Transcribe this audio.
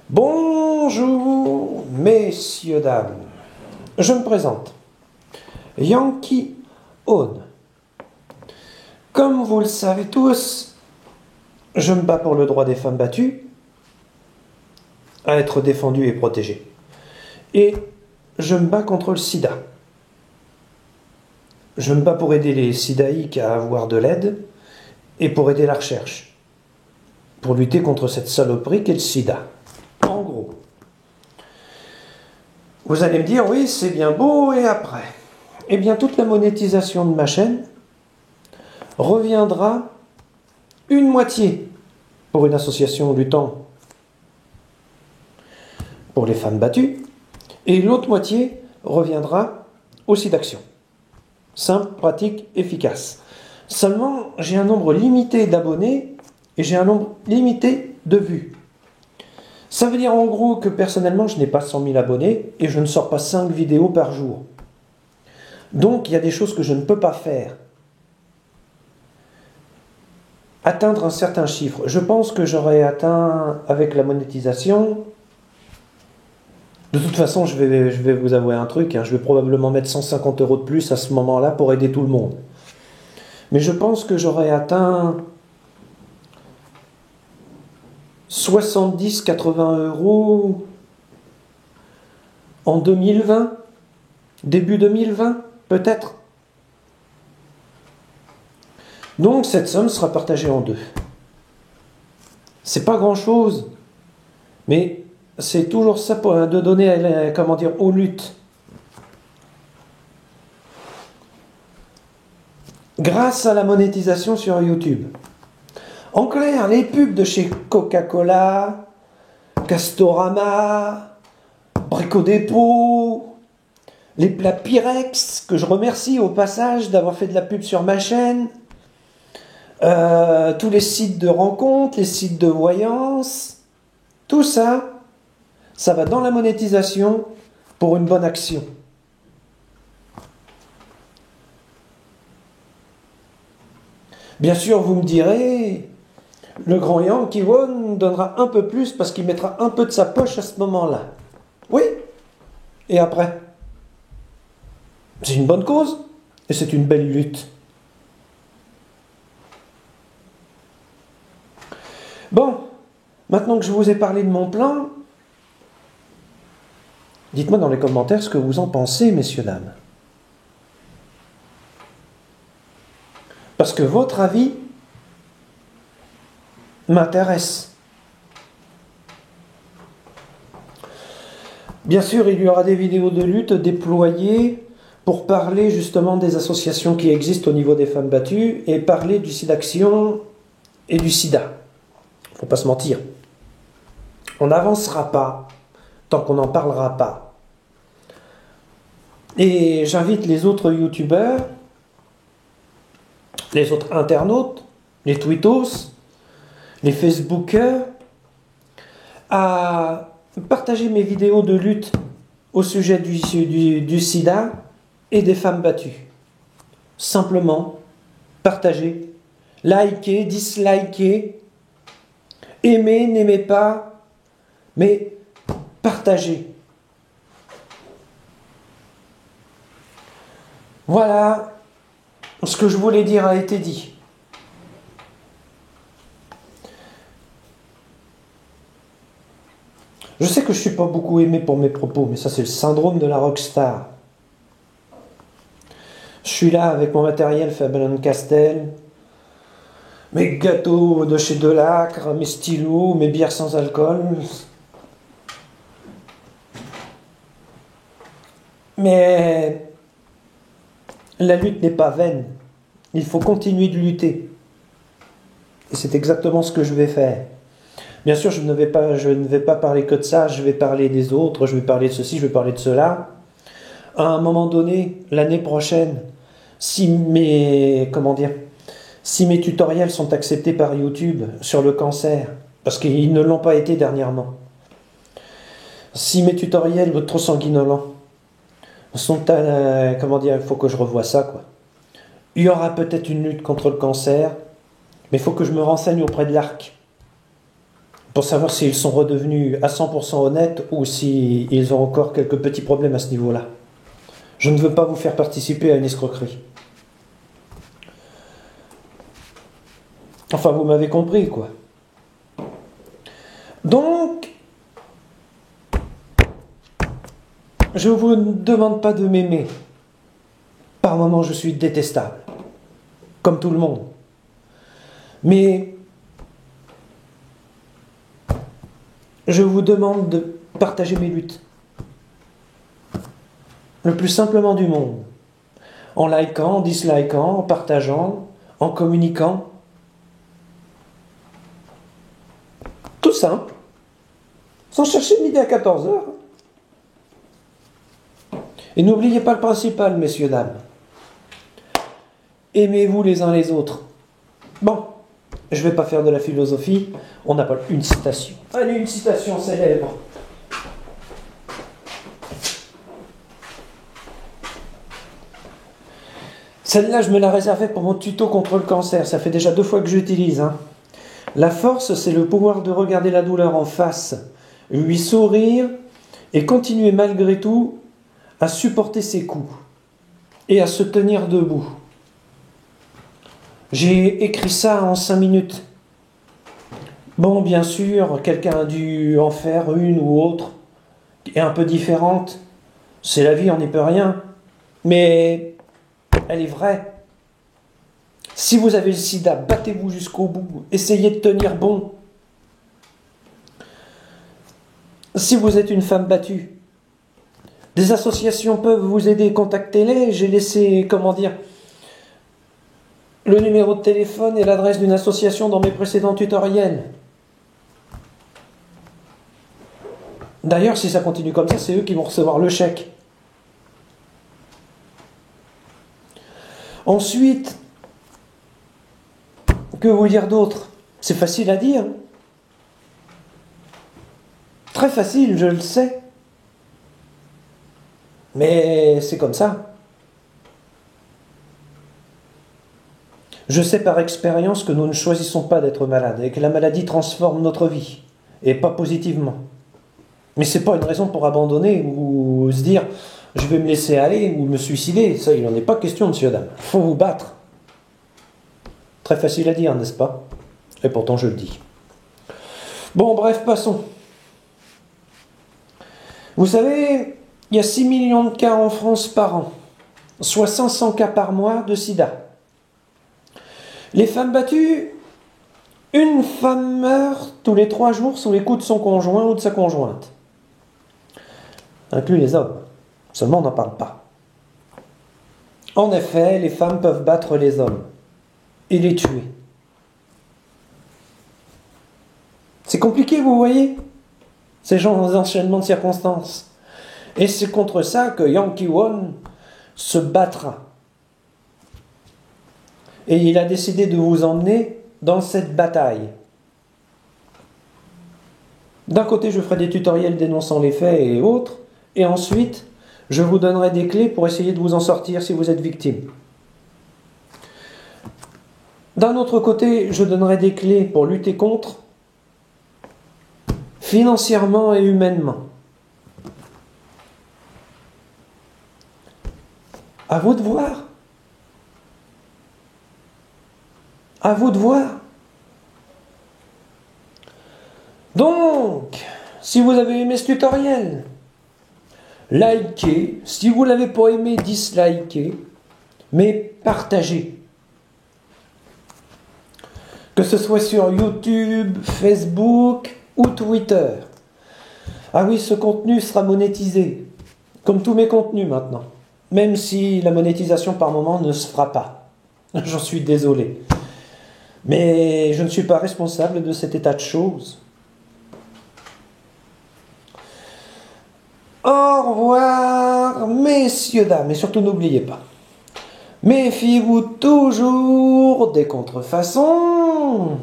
Bonjour, messieurs, dames. Je me présente. Yankee Own. Comme vous le savez tous, je me bats pour le droit des femmes battues à être défendues et protégées. Et je me bats contre le sida. Je me bats pour aider les sidaïques à avoir de l'aide et pour aider la recherche. Pour lutter contre cette saloperie qu'est le sida. En gros. Vous allez me dire, oui, c'est bien beau, et après? Eh bien, toute la monétisation de ma chaîne reviendra une moitié pour une association luttant pour les femmes battues, et l'autre moitié reviendra au SIDAction. Simple, pratique, efficace. Seulement, j'ai un nombre limité d'abonnés et j'ai un nombre limité de vues. Ça veut dire en gros que personnellement, je n'ai pas 100 000 abonnés et je ne sors pas 5 vidéos par jour. Donc, il y a des choses que je ne peux pas faire. Atteindre un certain chiffre. Je pense que j'aurais atteint, avec la monétisation... De toute façon, je vais vous avouer un truc, je vais probablement mettre 150 € de plus à ce moment-là pour aider tout le monde. Mais je pense que j'aurais atteint 70-80 € en 2020, début 2020, peut-être. Donc cette somme sera partagée en deux. C'est pas grand-chose, mais c'est toujours ça de donner, comment dire, aux luttes. Grâce à la monétisation sur YouTube. En clair, les pubs de chez Coca-Cola, Castorama, Brico Dépôt, les plats Pyrex, que je remercie au passage d'avoir fait de la pub sur ma chaîne, tous les sites de rencontres, les sites de voyance, tout ça, ça va dans la monétisation pour une bonne action. Bien sûr, vous me direz, le grand Yankee Own donnera un peu plus parce qu'il mettra un peu de sa poche à ce moment-là. Oui. Et après? C'est une bonne cause et c'est une belle lutte. Bon, maintenant que je vous ai parlé de mon plan, dites-moi dans les commentaires ce que vous en pensez, messieurs, dames. Parce que votre avis m'intéresse. Bien sûr, il y aura des vidéos de lutte déployées pour parler justement des associations qui existent au niveau des femmes battues et parler du SIDAction et du sida. Faut pas se mentir. On n'avancera pas tant qu'on n'en parlera pas. Et j'invite les autres youtubeurs, les autres internautes, les tweetos, les facebookers, à partager mes vidéos de lutte au sujet du sida et des femmes battues. Simplement, partagez, likez, dislikez, aimez, n'aimez pas, mais partagez. Voilà, ce que je voulais dire a été dit. Je sais que je ne suis pas beaucoup aimé pour mes propos, mais ça c'est le syndrome de la rockstar. Je suis là avec mon matériel Faber-Castell, mes gâteaux de chez Delacre, mes stylos, mes bières sans alcool. Mais la lutte n'est pas vaine. Il faut continuer de lutter. Et c'est exactement ce que je vais faire. Bien sûr, je ne vais pas parler que de ça, je vais parler des autres, je vais parler de ceci, je vais parler de cela. À un moment donné, l'année prochaine, si mes tutoriels sont acceptés par YouTube sur le cancer, parce qu'ils ne l'ont pas été dernièrement, si mes tutoriels trop sanguinolents sont il faut que je revoie ça, quoi. Il y aura peut-être une lutte contre le cancer, mais il faut que je me renseigne auprès de l'ARC. pour savoir s'ils sont redevenus à 100% honnêtes ou s'ils ont encore quelques petits problèmes à ce niveau-là. Je ne veux pas vous faire participer à une escroquerie. Enfin, vous m'avez compris, quoi. Donc, je ne vous demande pas de m'aimer. Par moments, je suis détestable. Comme tout le monde. Mais je vous demande de partager mes luttes. Le plus simplement du monde. En likant, en dislikant, en partageant, en communiquant. Tout simple. Sans chercher midi à 14 heures. Et n'oubliez pas le principal, messieurs, dames. Aimez-vous les uns les autres. Bon, je ne vais pas faire de la philosophie. On appelle une citation. Allez, une citation célèbre. Celle-là, je me la réservais pour mon tuto contre le cancer. Ça fait déjà 2 fois que j'utilise. La force, c'est le pouvoir de regarder la douleur en face, lui sourire et continuer malgré tout à supporter ses coups et à se tenir debout. J'ai écrit ça en 5 minutes. Bon, bien sûr, quelqu'un a dû en faire une ou autre, et un peu différente. C'est la vie, on n'y peut rien. Mais elle est vraie. Si vous avez le sida, battez-vous jusqu'au bout. Essayez de tenir bon. Si vous êtes une femme battue, des associations peuvent vous aider. Contactez-les. J'ai laissé, le numéro de téléphone et l'adresse d'une association dans mes précédents tutoriels. D'ailleurs, si ça continue comme ça, c'est eux qui vont recevoir le chèque. Ensuite, que vous dire d'autre? C'est facile à dire. Très facile, je le sais. Mais c'est comme ça. Je sais par expérience que nous ne choisissons pas d'être malades et que la maladie transforme notre vie, et pas positivement. Mais c'est pas une raison pour abandonner ou se dire je vais me laisser aller ou me suicider. Ça, il n'en est pas question, monsieur, dame. Il faut vous battre. Très facile à dire, n'est-ce pas? Et pourtant, je le dis. Bon, bref, passons. Vous savez, il y a 6 millions de cas en France par an, soit 500 cas par mois de sida. Les femmes battues, une femme meurt tous les 3 jours sous les coups de son conjoint ou de sa conjointe. Inclus les hommes. Seulement, on n'en parle pas. En effet, les femmes peuvent battre les hommes et les tuer. C'est compliqué, vous voyez, ces enchaînements de circonstances. Et c'est contre ça que Yankee One se battra. Et il a décidé de vous emmener dans cette bataille. D'un côté, je ferai des tutoriels dénonçant les faits et autres, et ensuite, je vous donnerai des clés pour essayer de vous en sortir si vous êtes victime. D'un autre côté, je donnerai des clés pour lutter contre, financièrement et humainement. À vous de voir. À vous de voir. Donc, si vous avez aimé ce tutoriel, likez. Si vous ne l'avez pas aimé, dislikez. Mais partagez. Que ce soit sur YouTube, Facebook ou Twitter. Ah oui, ce contenu sera monétisé. Comme tous mes contenus maintenant. Même si la monétisation par moment ne se fera pas. J'en suis désolé. Mais je ne suis pas responsable de cet état de choses. Au revoir, messieurs, dames. Et surtout, n'oubliez pas. Méfiez-vous toujours des contrefaçons.